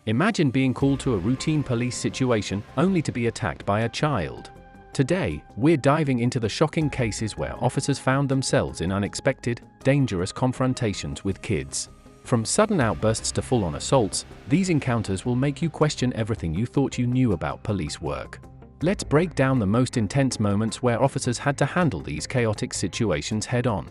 Imagine being called to a routine police situation only to be attacked by a child. Today, we're diving into the shocking cases where officers found themselves in unexpected, dangerous confrontations with kids. From sudden outbursts to full-on assaults, these encounters will make you question everything you thought you knew about police work. Let's break down the most intense moments where officers had to handle these chaotic situations head-on.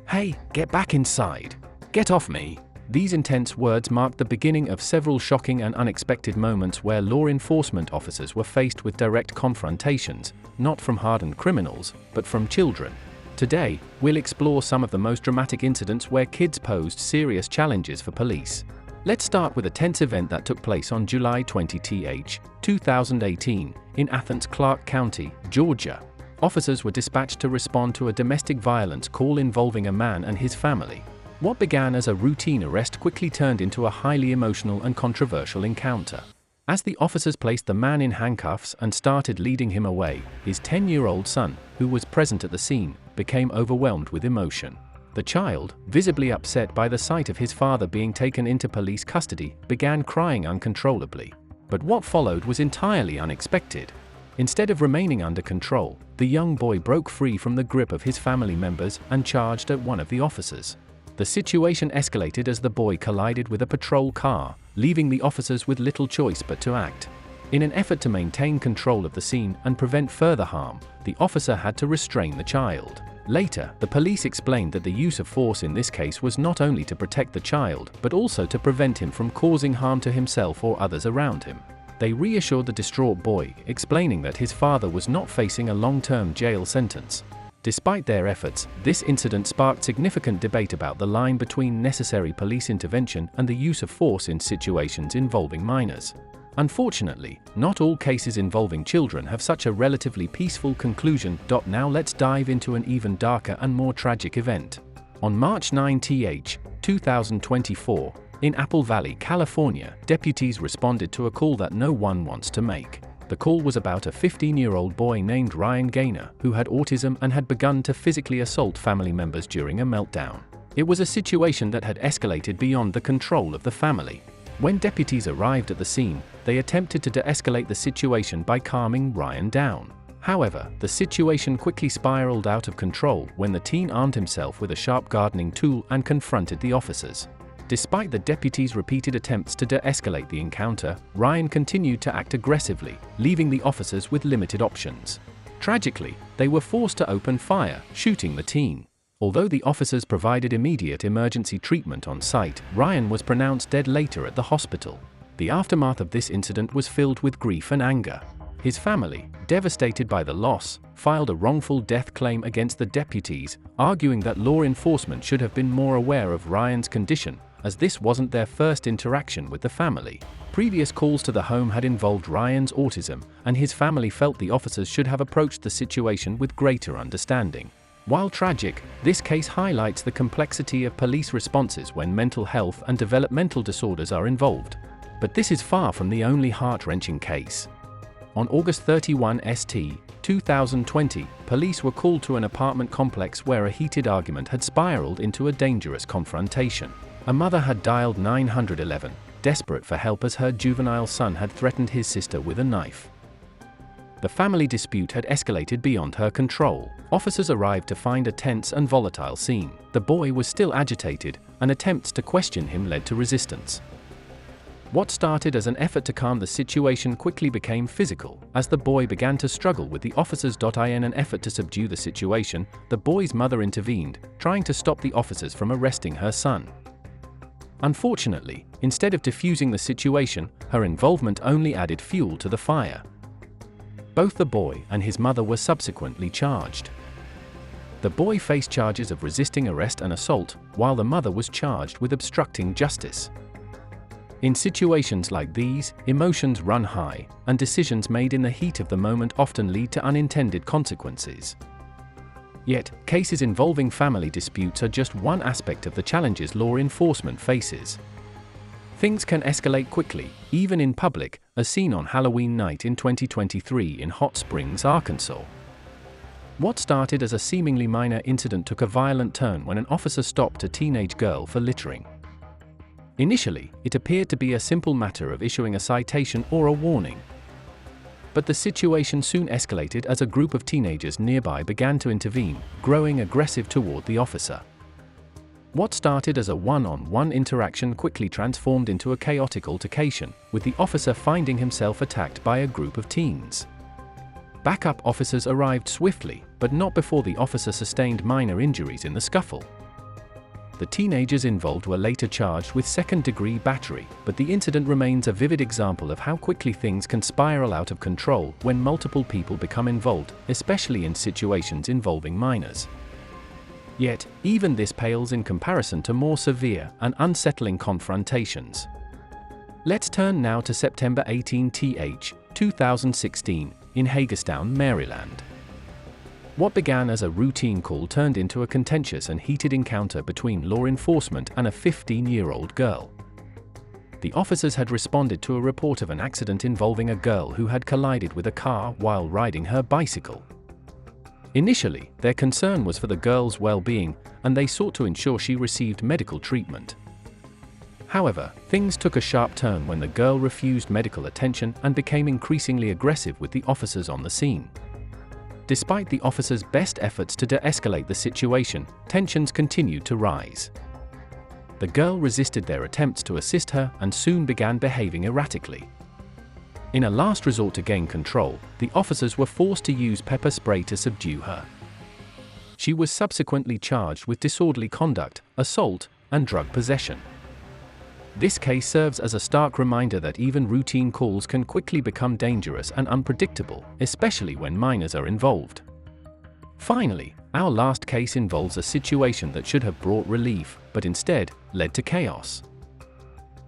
"Hey, get back inside! Get off me!" These intense words marked the beginning of several shocking and unexpected moments where law enforcement officers were faced with direct confrontations, not from hardened criminals, but from children. Today, we'll explore some of the most dramatic incidents where kids posed serious challenges for police. Let's start with a tense event that took place on July 20th, 2018, in Athens, Clarke County, Georgia. Officers were dispatched to respond to a domestic violence call involving a man and his family. What began as a routine arrest quickly turned into a highly emotional and controversial encounter. As the officers placed the man in handcuffs and started leading him away, his 10-year-old son, who was present at the scene, became overwhelmed with emotion. The child, visibly upset by the sight of his father being taken into police custody, began crying uncontrollably. But what followed was entirely unexpected. Instead of remaining under control, the young boy broke free from the grip of his family members and charged at one of the officers. The situation escalated as the boy collided with a patrol car, leaving the officers with little choice but to act. In an effort to maintain control of the scene and prevent further harm, the officer had to restrain the child. Later, the police explained that the use of force in this case was not only to protect the child, but also to prevent him from causing harm to himself or others around him. They reassured the distraught boy, explaining that his father was not facing a long-term jail sentence. Despite their efforts, this incident sparked significant debate about the line between necessary police intervention and the use of force in situations involving minors. Unfortunately, not all cases involving children have such a relatively peaceful conclusion. Now let's dive into an even darker and more tragic event. On March 9th, 2024, in Apple Valley, California, deputies responded to a call that no one wants to make. The call was about a 15-year-old boy named Ryan Gaynor, who had autism and had begun to physically assault family members during a meltdown. It was a situation that had escalated beyond the control of the family. When deputies arrived at the scene, they attempted to de-escalate the situation by calming Ryan down. However, the situation quickly spiraled out of control when the teen armed himself with a sharp gardening tool and confronted the officers. Despite the deputies' repeated attempts to de-escalate the encounter, Ryan continued to act aggressively, leaving the officers with limited options. Tragically, they were forced to open fire, shooting the teen. Although the officers provided immediate emergency treatment on site, Ryan was pronounced dead later at the hospital. The aftermath of this incident was filled with grief and anger. His family, devastated by the loss, filed a wrongful death claim against the deputies, arguing that law enforcement should have been more aware of Ryan's condition, as this wasn't their first interaction with the family. Previous calls to the home had involved Ryan's autism, and his family felt the officers should have approached the situation with greater understanding. While tragic, this case highlights the complexity of police responses when mental health and developmental disorders are involved. But this is far from the only heart-wrenching case. On August 31, 2020, police were called to an apartment complex where a heated argument had spiraled into a dangerous confrontation. A mother had dialed 911, desperate for help as her juvenile son had threatened his sister with a knife. The family dispute had escalated beyond her control. Officers arrived to find a tense and volatile scene. The boy was still agitated, and attempts to question him led to resistance. What started as an effort to calm the situation quickly became physical, as the boy began to struggle with the officers. In an effort to subdue the situation, the boy's mother intervened, trying to stop the officers from arresting her son. Unfortunately, instead of diffusing the situation, her involvement only added fuel to the fire. Both the boy and his mother were subsequently charged. The boy faced charges of resisting arrest and assault, while the mother was charged with obstructing justice. In situations like these, emotions run high, and decisions made in the heat of the moment often lead to unintended consequences. Yet, cases involving family disputes are just one aspect of the challenges law enforcement faces. Things can escalate quickly, even in public, as seen on Halloween night in 2023 in Hot Springs, Arkansas. What started as a seemingly minor incident took a violent turn when an officer stopped a teenage girl for littering. Initially, it appeared to be a simple matter of issuing a citation or a warning. But the situation soon escalated as a group of teenagers nearby began to intervene, growing aggressive toward the officer. What started as a one-on-one interaction quickly transformed into a chaotic altercation, with the officer finding himself attacked by a group of teens. Backup officers arrived swiftly, but not before the officer sustained minor injuries in the scuffle. The teenagers involved were later charged with second-degree battery, but the incident remains a vivid example of how quickly things can spiral out of control when multiple people become involved, especially in situations involving minors. Yet, even this pales in comparison to more severe and unsettling confrontations. Let's turn now to September 18, 2016, in Hagerstown, Maryland. What began as a routine call turned into a contentious and heated encounter between law enforcement and a 15-year-old girl. The officers had responded to a report of an accident involving a girl who had collided with a car while riding her bicycle. Initially, their concern was for the girl's well-being, and they sought to ensure she received medical treatment. However, things took a sharp turn when the girl refused medical attention and became increasingly aggressive with the officers on the scene. Despite the officers' best efforts to de-escalate the situation, tensions continued to rise. The girl resisted their attempts to assist her and soon began behaving erratically. In a last resort to gain control, the officers were forced to use pepper spray to subdue her. She was subsequently charged with disorderly conduct, assault, and drug possession. This case serves as a stark reminder that even routine calls can quickly become dangerous and unpredictable, especially when minors are involved. Finally, our last case involves a situation that should have brought relief, but instead led to chaos.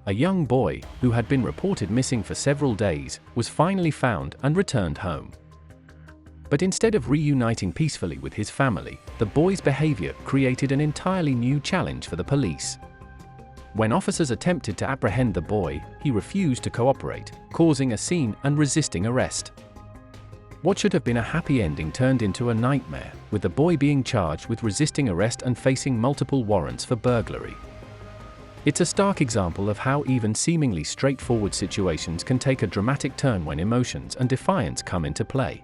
A young boy, who had been reported missing for several days, was finally found and returned home. But instead of reuniting peacefully with his family, the boy's behavior created an entirely new challenge for the police. When officers attempted to apprehend the boy, he refused to cooperate, causing a scene and resisting arrest. What should have been a happy ending turned into a nightmare, with the boy being charged with resisting arrest and facing multiple warrants for burglary. It's a stark example of how even seemingly straightforward situations can take a dramatic turn when emotions and defiance come into play.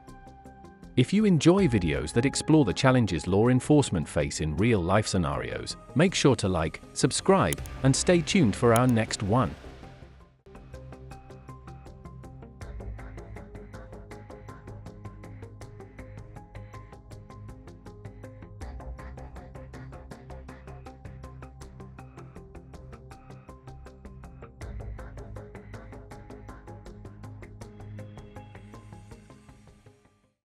If you enjoy videos that explore the challenges law enforcement face in real-life scenarios, make sure to like, subscribe, and stay tuned for our next one.